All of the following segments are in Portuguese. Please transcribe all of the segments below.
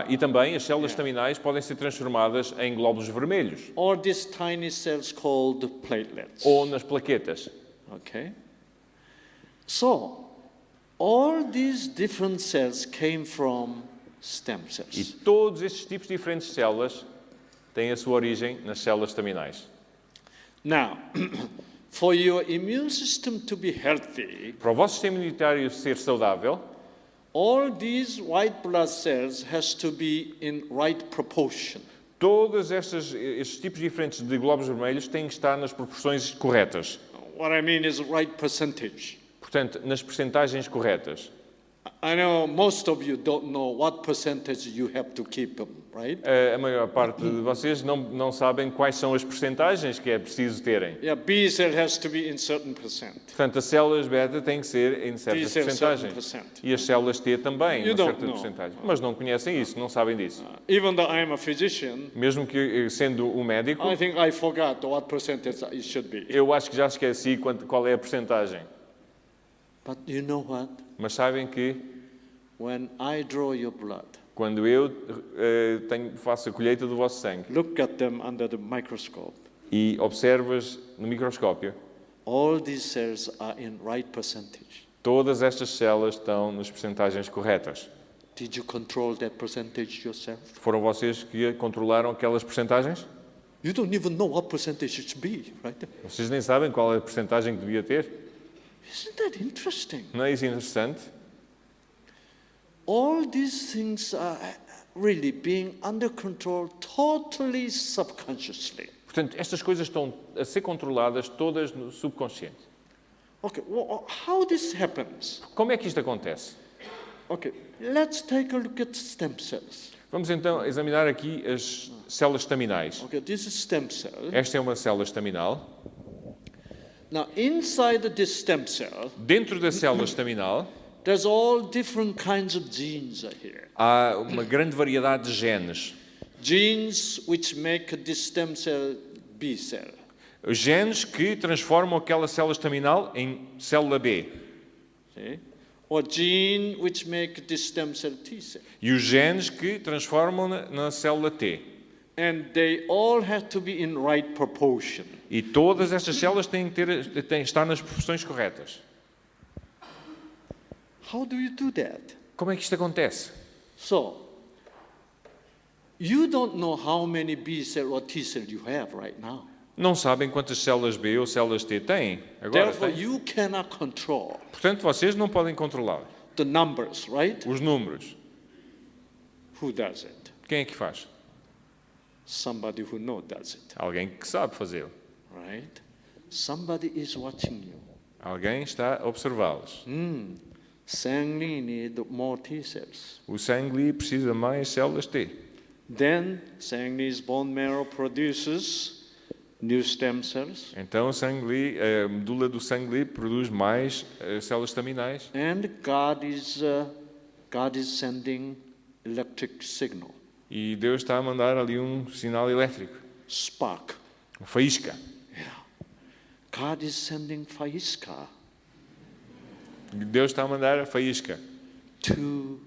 E também as células estaminais podem ser transformadas em glóbulos vermelhos. Or these tiny cells called platelets. Ou nas plaquetas. Okay. So, all these different cells came from stem E cells. todos estes tipos diferentes de células têm a sua origem nas células estaminais. Now, for your immune system to be healthy, Para o vosso sistema imunitário ser saudável, all these white blood cells has to be in right proportion. todos estes tipos diferentes de glóbulos vermelhos têm que estar nas proporções corretas. What I mean is right percentage. Portanto, nas percentagens corretas. I know most of you don't know what percentage you have to keep them, right? A maior parte de vocês não sabem quais são as percentagens que é preciso terem. Yeah, B cell has to be in certain percent. Portanto, as células beta têm que ser em certas T cell percentagens. certain percent. E as células T também, You uma don't certa know. percentagem. Mas não conhecem isso, não sabem disso. Even though I am a physician, Mesmo que sendo um médico, I think I forgot what percentage it should be. eu acho que já esqueci qual é a percentagem. But you know what? Mas sabem que When I draw your blood, quando eu faço a colheita do vosso sangue look at them under the microscope, e observas no microscópio, all these cells are in right percentage. todas estas células estão nas percentagens corretas. Did you control that percentage yourself? Foram vocês que controlaram aquelas percentagens? You don't even know what percentage it should be, right? Vocês nem sabem qual é a percentagem que devia ter? Isn't that interesting? Não é isso interessante? All these things are really being under control totally subconsciously. Portanto, estas coisas estão a ser controladas todas no subconsciente. Okay, well, how this happens? Como é que isto acontece? Okay, let's take a look at stem cells. Vamos então examinar aqui as células estaminais. Okay, this is stem cell. Esta é uma célula estaminal. Now, inside this stem cell, Dentro da célula estaminal there's all different kinds of genes are here. há uma grande variedade de genes. Genes which make this stem cell B cell. Os genes que transformam aquela célula estaminal em célula B. See? Or gene which make this stem cell T cell. E os genes que transformam na célula T. And they all have to be in right proportion. E todas estas células têm que estar nas proporções corretas. How do you do that? Como é que isto acontece? So, you don't know how many B cell or T cell you have right now. Não sabem quantas células B ou células T têm. Agora Therefore, têm. you cannot control Portanto, vocês não podem controlar the numbers, right? os números. Who does it? Quem é que faz? Somebody who knows does it, Alguém que sabe fazê-lo. right? Somebody is watching you. Alguém está a observá-los. Sanguine need more T cells. O sangue precisa mais células T. Then, sanguine's bone marrow produces new stem cells, Então, a medula do sangue produz mais células estaminais. and God is sending electric signal, E Deus está a mandar ali um sinal elétrico, spark. uma faísca. God is sending faísca Deus está a mandar a faísca to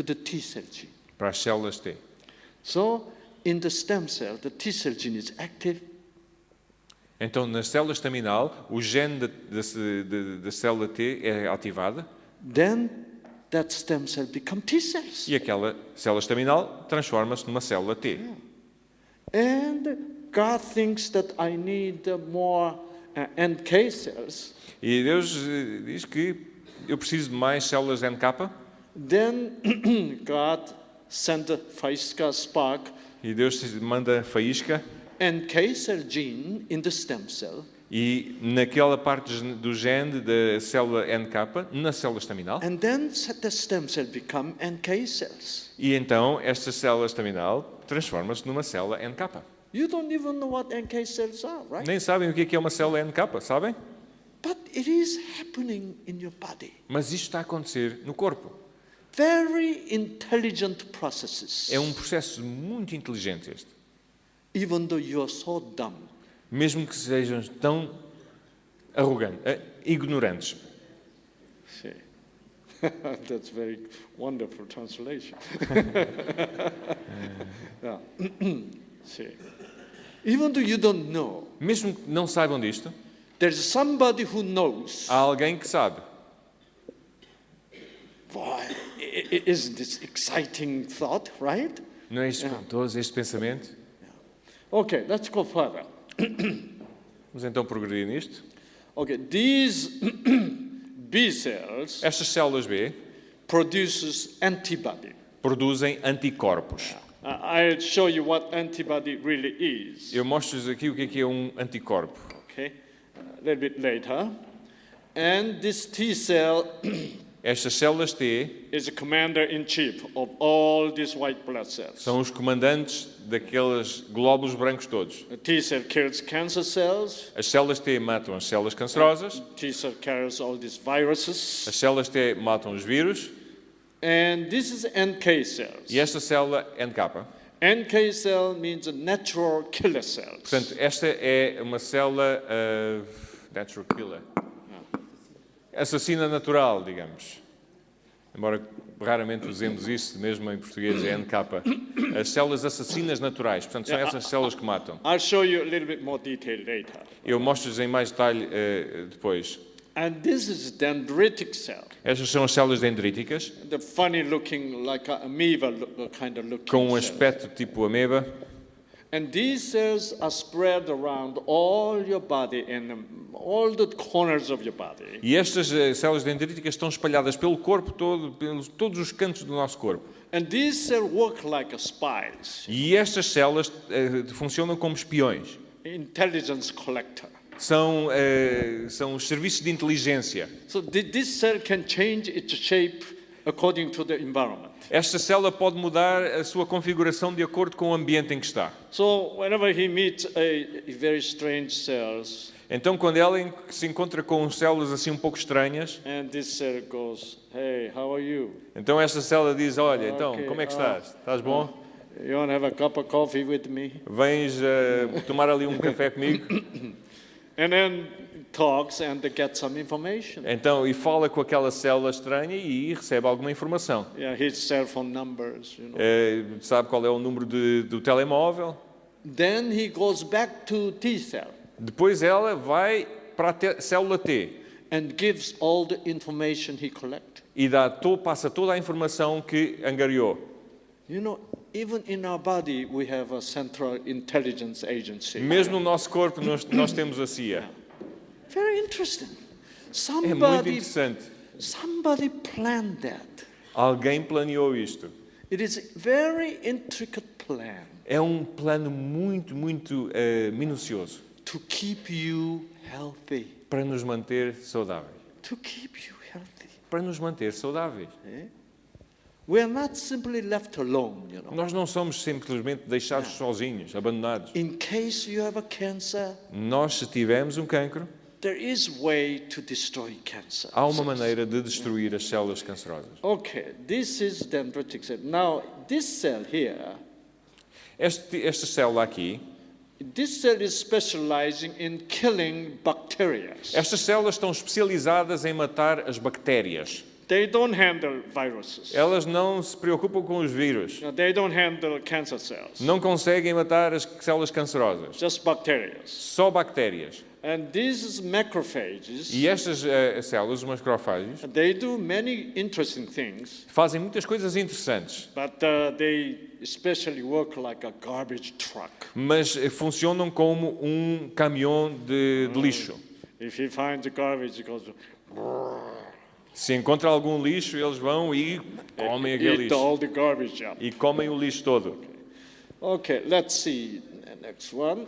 the T cell gene. para as células T. So, in the stem cell, the T cell gene is active, Então, na célula estaminal, o gene da célula T é ativado then that stem cell become T cells. e aquela célula estaminal transforma-se numa célula T. And God thinks that I need more NK cells. E Deus diz que eu preciso de mais células NK. Then God sent a faísca spark, E Deus manda faísca. NK cell gene in the stem cell. E naquela parte do gene da célula NK, na célula estaminal. And then the stem cell become NK cells. E então esta célula estaminal transforma-se numa célula NK. You don't even know what NK cells are, right? Nem sabem o que é uma célula NK, sabem? But it is happening in your body. Mas isto está a acontecer no corpo. Very intelligent processes. É um processo muito inteligente este. Even though you are so dumb. Mesmo que sejam tão ignorantes. See. That's very wonderful translation. Yeah. See. Even though you don't know, Mesmo que não saibam disto, there's somebody who knows. há alguém que sabe. Boy, isn't this exciting thought, right? Não é espantoso este pensamento? Okay, let's go further. Vamos então progredir nisto. Okay, these B cells Estas células B produces antibody. produzem anticorpos. I'll show you what antibody really is. Eu mostro-vos aqui o que é um anticorpo. Okay, a little bit later. And this T cell Estas células T is the commander-in-chief of all these white blood cells. são os comandantes daqueles glóbulos brancos todos. The T cell kills cancer cells. As células T matam as células cancerosas, T cell carries all these viruses. as células T matam os vírus And this is NK cells. e esta célula NK. NK cell means a natural killer cells. Portanto, esta é uma célula natural killer. Assassina natural, digamos. Embora raramente usemos isso, mesmo em português é NK. As células assassinas naturais, portanto, são essas células que matam. I'll show you a little bit more detail later. Eu mostro-lhes em mais detalhe depois. And this is dendritic cell. Estas são as células dendríticas, The funny looking, like a amoeba kind of looking com um cell. aspecto tipo ameba. And these cells are spread around all your body and all the corners of your body. E estas células dendríticas estão espalhadas pelo corpo todo, pelos todos os cantos do nosso corpo. And these cells work like spies, E estas células funcionam como espiões. intelligence collector. São os serviços de inteligência. So this cell can change its shape according to the environment. Esta célula pode mudar a sua configuração de acordo com o ambiente em que está. So whenever he meets a very strange cells, Então, quando ela se encontra com células assim um pouco estranhas, and this cell goes, "Hey, how are you? então esta célula diz, olha, então, Ok, como é que estás? Estás bom? You want to have a cup of coffee with me?" Vens tomar ali um café comigo? And then talks and get some information. Então, e fala com aquela célula estranha e recebe alguma informação. Yeah, his cell phone numbers, you know. Sabe qual é o número do telemóvel? Then he goes back to T cell Depois ela vai para a célula T and gives all the information he collected. e passa toda a informação que angariou. You know, even in our body we have a central intelligence agency. Mesmo no nosso corpo nós temos a CIA. Very interesting. É muito interessante. Somebody planned that. Alguém planeou isto. It is a very intricate plan É um plano muito minucioso to keep you healthy. para nos manter saudáveis. To keep you healthy. Para nos manter saudáveis. We are not simply left alone, you know. Nós não somos simplesmente deixados sozinhos, abandonados. In case you have a cancer, Nós, se tivermos um cancro, there is way to destroy cancer. há uma maneira de destruir as células cancerosas. Okay, this is dendritic cell. Now, this cell here, Esta célula aqui, this cell is specializing in killing bacteria. estas células estão especializadas em matar as bactérias. They don't handle viruses. Elas não se preocupam com os vírus. They don't handle cancer cells. Não conseguem matar as células cancerosas. Just bacteria. Só bactérias. And these macrophages, E estas células, os macrófagos, they do many interesting things, fazem muitas coisas interessantes, but they especially work like a garbage truck. mas funcionam como um caminhão de lixo. If he finds the garbage, he goes, Se encontra algum lixo, eles vão e comem aquele eat all lixo. the garbage up. E comem o lixo todo. Okay, let's see the next one.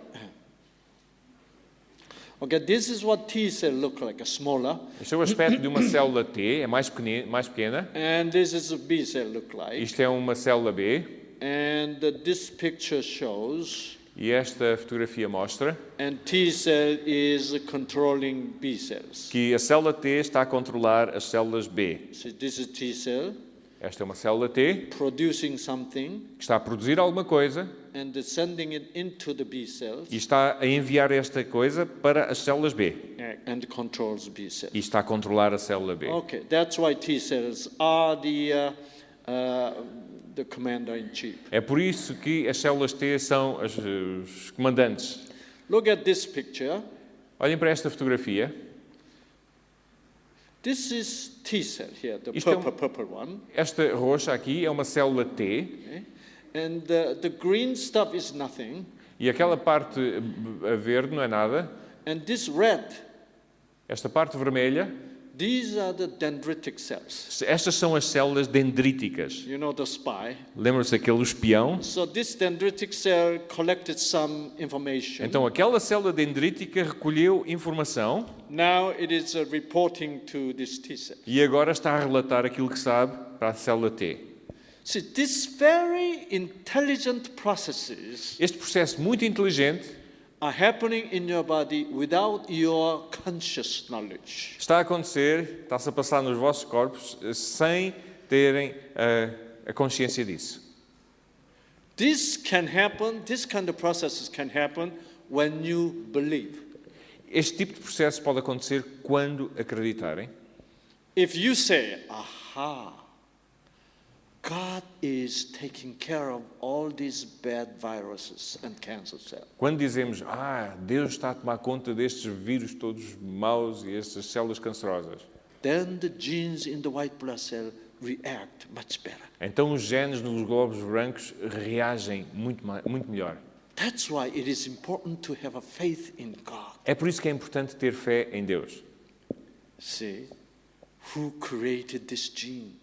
Okay, this is what T cell look like, a smaller, Este é o aspecto de uma célula T, é mais pequena. and this is a B cell look like. Isto é uma célula B. And this picture shows, E esta fotografia mostra and T cell is controlling B cells. que a célula T está a controlar as células B. So this is T cell, Esta é uma célula T producing something que está a produzir alguma coisa and sending it into the B cells e está a enviar esta coisa para as células B. and controls B cells. E está a controlar a célula B. Okay, that's why T cells are the commander-in-chief. É por isso que as células T são os comandantes. Look at this picture. Olhem para esta fotografia. This is T cell here, the Isto é purple one. Esta roxa aqui é uma célula T Okay? And the green stuff is nothing. e aquela parte verde não é nada. And this red, Esta parte vermelha, these are the dendritic cells. estas são as células dendríticas. You know the spy. Lembram-se daquele espião? So this dendritic cell collected some information. Então aquela célula dendrítica recolheu informação Now it is reporting to this T cell. e agora está a relatar aquilo que sabe para a célula T. See, these very intelligent processes Este processo muito inteligente are happening in your body without your conscious knowledge. está a acontecer, está-se a passar nos vossos corpos sem terem a consciência disso. This can happen, this kind of processes can happen when you believe. Este tipo de processo pode acontecer quando acreditarem. If you say, aha, God is taking care of all these bad viruses and cancer cells. Quando dizemos, Deus está a tomar conta destes vírus todos maus e estas células cancerosas, Then the genes in the white blood cell react much better. então os genes nos glóbulos brancos reagem muito melhor. That's why it is important to have a faith in God. É por isso que é importante ter fé em Deus. See, who created this gene?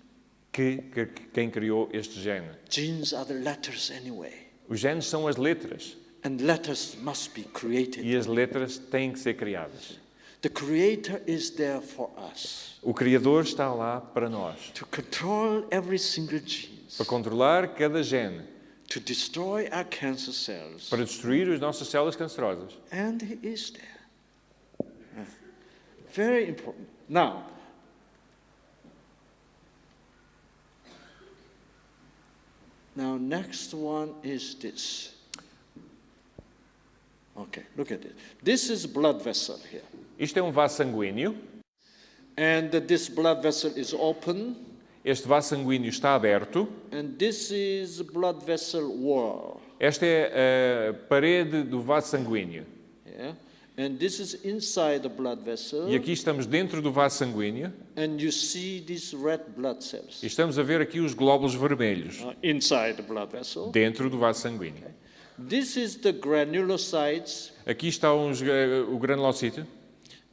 Quem criou este gene? Genes are the letters anyway. Os genes são as letras And letters must be created. e as letras têm que ser criadas. The Creator is there for us O Criador está lá para nós, to control every single gene, para controlar cada gene, to destroy our cancer cells. para destruir as nossas células cancerosas. And He is there. Very important. Now, next one is this. Okay, look at it. This is blood vessel here. Isto é um vaso sanguíneo. And this blood vessel is open. Este vaso sanguíneo está aberto. And this is blood vessel wall. Esta é a parede do vaso sanguíneo. Yeah? And this is inside the blood vessel. E aqui estamos dentro do vaso sanguíneo. And you see these red blood cells E estamos a ver aqui os glóbulos vermelhos inside the blood vessel. dentro do vaso sanguíneo. This is the granulocytes Aqui está o granulocíto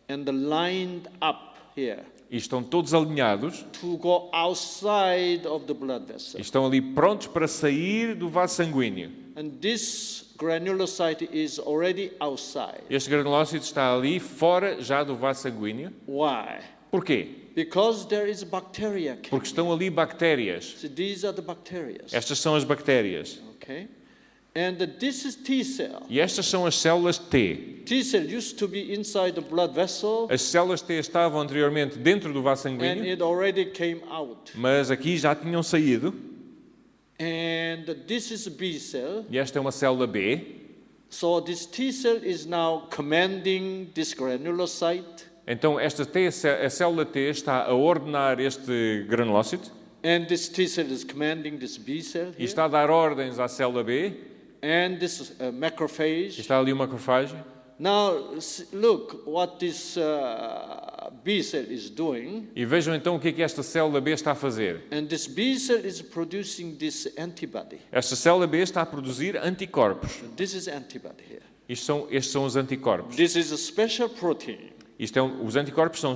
and the lined up here e estão todos alinhados to go outside of the blood vessel. e estão ali prontos para sair do vaso sanguíneo. And this granulocyte is already outside. Este granulócito está ali fora já do vaso sanguíneo. Why? Porquê? Because there is bacteria. Porque estão ali bactérias. So these are the bacteria. Estas são as bactérias. Okay? And this is T cell. E estas são as células T. T cell used to be inside the blood vessel As células T estavam anteriormente dentro do vaso and sanguíneo, it already came out. mas aqui já tinham saído. And this is B cell. E esta é uma célula B. So this T cell is now commanding this granulocyte. Então esta T, a célula T está a ordenar este granulócito And this T cell is commanding this B cell e here. está a dar ordens à célula B. And this macrophage. Está ali o macrofágio. Now, look what this B cell is doing. E vejam então o que é que esta célula B está a fazer. And this B cell is producing this antibody. Esta célula B está a produzir anticorpos. This is antibody here. Estes são os anticorpos. This is a special protein. Os anticorpos são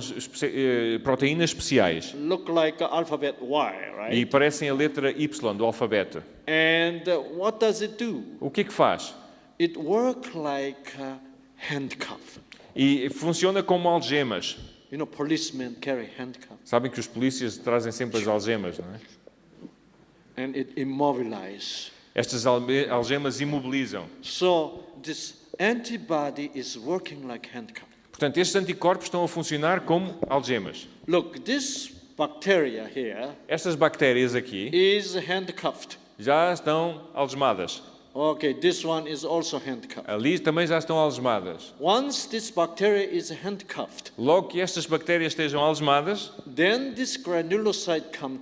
proteínas especiais Look like alphabet Y, right? e parecem a letra Y do alfabeto. And what does it do? O que é que faz? It works like a handcuff. E funciona como algemas. You know, policemen carry handcuffs. Sabem que os polícias trazem sempre as algemas, não é? And it immobilizes. Estas algemas imobilizam. So this antibody is working like handcuff. Portanto, estes anticorpos estão a funcionar como algemas. Look, this bacteria here Estas bactérias aqui is handcuffed. já estão algemadas. Okay, this one is also handcuffed. Ali também já estão algemadas. Once this bacteria is handcuffed, Logo que estas bactérias estejam algemadas, then this granulocyte come